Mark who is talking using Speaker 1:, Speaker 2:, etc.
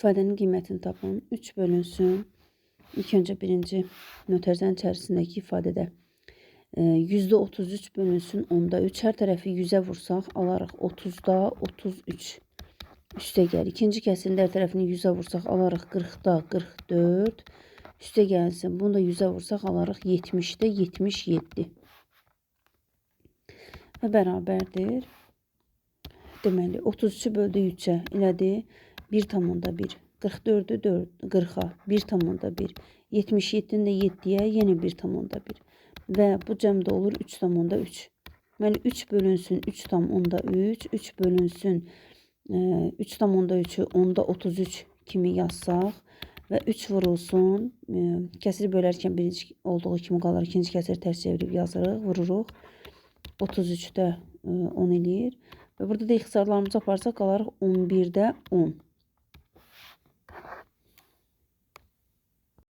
Speaker 1: İfadenin qiymətini tapın. 3 bölünsün. İlk öncə birinci mötərizənin içərisindəki ifadədə %33 bölünsün 10'da 3. Hər tərəfi 100'ə vursaq alarıq 30'da 33 üstə gəlir. İkinci kəsirin hər tərəfini 100'ə vursaq alarıq 40'da 44 üstə gəlsin. Bunu da 100'ə vursaq alarıq 70'də 77 və bərabərdir. Deməli 33'ü böldü 3'ə elədi 1,1. 44'ü 40'a 1,1. 77'ni də 7'yə yenə 1,1. Və bu cəmdə olur 3,3. Deməli 3 bölünsün 3,3. 3 bölünsün 3,3'ü 10'da 33 kimi yazsaq və 3 vurulsun. Kəsiri bölərkən birinci olduğu kimi qalır. İkinci kəsiri tərs çevirib yazırıq, vururuq. 33'də 10 eləyir. Və burada da ixtisarlarımızı aparsaq qalarıq 11'də 10.